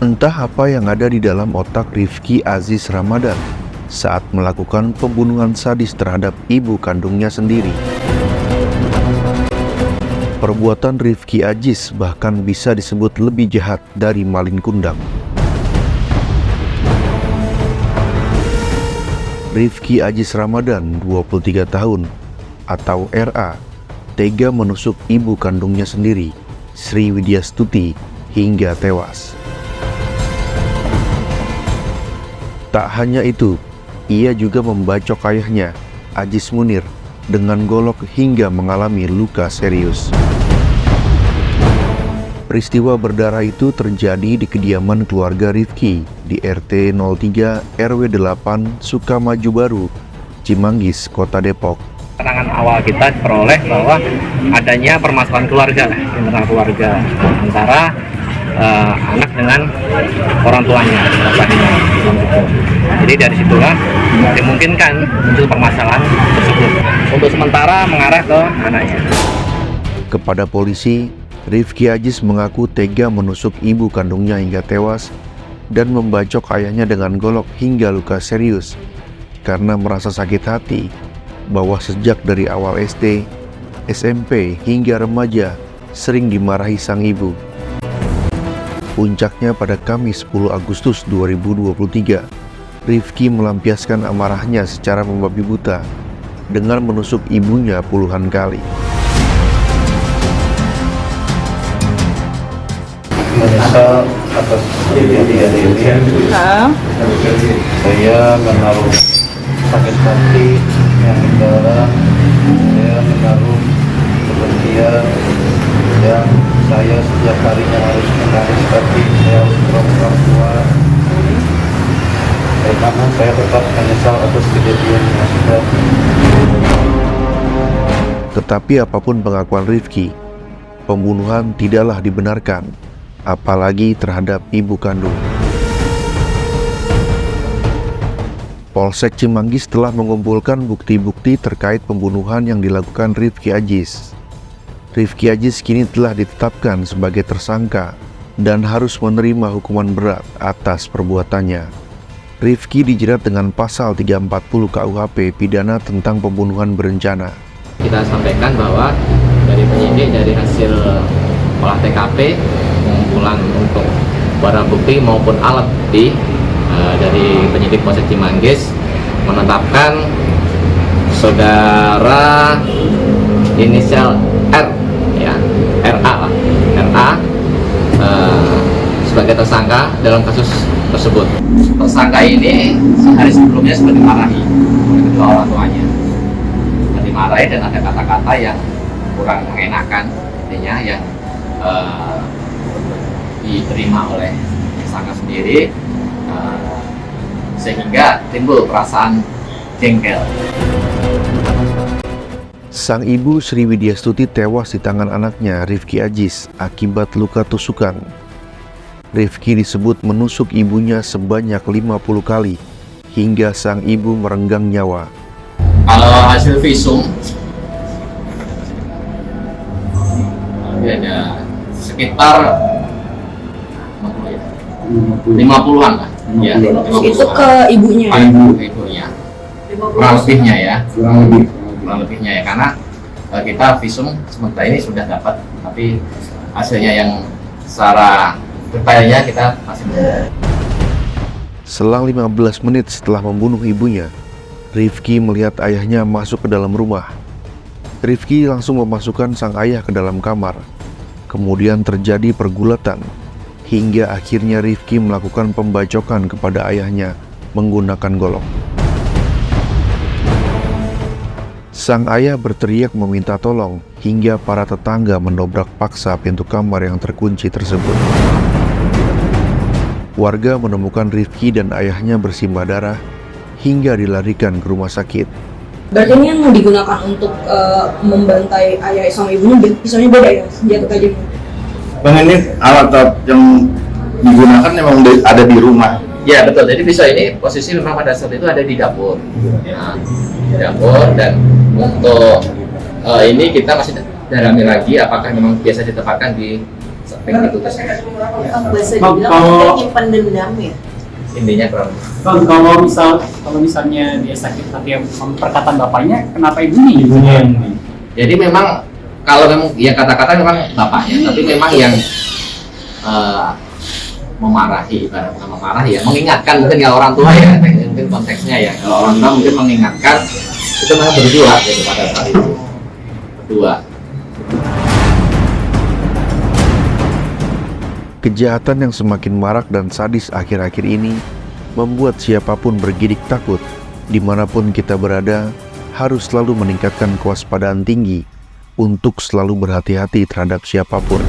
Entah apa yang ada di dalam otak Rifki Aziz Ramadan saat melakukan pembunuhan sadis terhadap ibu kandungnya sendiri. Perbuatan Rifki Aziz bahkan bisa disebut lebih jahat dari maling kundang. Rifki Aziz Ramadan, 23 tahun, atau RA, tega menusuk ibu kandungnya sendiri, Sri Widyastuti, hingga tewas. Tak hanya itu, ia juga membacok ayahnya, Aziz Munir, dengan golok hingga mengalami luka serius. Peristiwa berdarah itu terjadi di kediaman keluarga Rifki di RT 03 RW 8 Sukamaju Baru, Cimanggis, Kota Depok. Keterangan awal kita diperoleh bahwa adanya permasalahan keluarga, internal keluarga antara anak dengan orang tuanya, bapaknya. Jadi dari situlah dimungkinkan muncul permasalahan tersebut. Untuk sementara mengarah ke anaknya. Kepada polisi, Rifki Aziz mengaku tega menusuk ibu kandungnya hingga tewas dan membacok ayahnya dengan golok hingga luka serius karena merasa sakit hati bahwa sejak dari awal SD, SMP hingga remaja sering dimarahi sang ibu. Puncaknya pada Kamis 10 Agustus 2023, Rifki melampiaskan amarahnya secara membabi buta dengan menusuk ibunya puluhan kali. Menyesal atas kejadian ini. Saya menaruh sakit hati yang mendalam. Saya menaruh kebencian yang saya setiap harinya harus menangis, tapi saya harus pura-pura kuat. Karena saya tetap menyesal atas kejadian yang sudah. Tetapi apapun pengakuan Rifki, pembunuhan tidaklah dibenarkan, apalagi terhadap ibu kandung. Polsek Cimanggis telah mengumpulkan bukti-bukti terkait pembunuhan yang dilakukan Rifki Aziz. Rifki Aziz kini telah ditetapkan sebagai tersangka dan harus menerima hukuman berat atas perbuatannya. Rifki dijerat dengan pasal 340 KUHP pidana tentang pembunuhan berencana. Kita sampaikan bahwa dari penyidik, dari hasil olah TKP, pengumpulan untuk barang bukti maupun alat bukti dari penyidik Polsek Cimanggis menetapkan saudara inisial R, ya, RA sebagai tersangka dalam kasus tersebut. Tersangka ini sehari sebelumnya sudah dimarahi oleh kedua orang tuanya. Dimarahi dan ada kata-kata yang kurang mengenakan, artinya yang diterima oleh tersangka sendiri, sehingga timbul perasaan jengkel. Sang ibu Sri Widyastuti tewas di tangan anaknya Rifki Aziz akibat luka tusukan. Rifki disebut menusuk ibunya sebanyak 50 kali hingga sang ibu merenggang nyawa. Hasil visum ada sekitar 50-an lah. Ya, 50-an. Itu ke ibunya. Ibunya. Kurang lebihnya ya. Kurang lebihnya ya, karena kita visum sementara ini sudah dapat, tapi hasilnya yang secara detailnya kita masih belum. Selang 15 menit setelah membunuh ibunya, Rifki melihat ayahnya masuk ke dalam rumah. Rifki langsung memasukkan sang ayah ke dalam kamar. Kemudian terjadi pergulatan, hingga akhirnya Rifki melakukan pembacokan kepada ayahnya menggunakan golok. Sang ayah berteriak meminta tolong, hingga para tetangga mendobrak paksa pintu kamar yang terkunci tersebut. Warga menemukan Rifki dan ayahnya bersimbah darah hingga dilarikan ke rumah sakit. Berarti ini yang digunakan untuk membantai ayah sama ibunya, pisaunya beda ya, senjata tajam. Bang, ini alat yang digunakan memang ada di rumah. Ya betul, jadi pisau ini posisi memang pada saat itu ada di dapur. Nah, di dapur, dan untuk ini kita masih dalami lagi apakah memang biasa ditempatkan di sampai itu tersebut. Bisa Bang, dibilang kalau- dia nyimpan dendam ya. Intinya kurang. Bang, kalau misalnya dia sakit hati yang perkataan bapaknya, kenapa ibunya yang Jadi memang kalau memang ya kata-kata memang bapaknya, tapi memang yang memarahi, bukan memarahi ya, mengingatkan mungkin kalau orang tua ya, mungkin konteksnya ya, kalau orang tua mungkin mengingatkan itu memang berdua gitu pada saat itu, berdua. Kejahatan yang semakin marak dan sadis akhir-akhir ini membuat siapapun bergidik takut. Dimanapun kita berada, harus selalu meningkatkan kewaspadaan tinggi untuk selalu berhati-hati terhadap siapapun.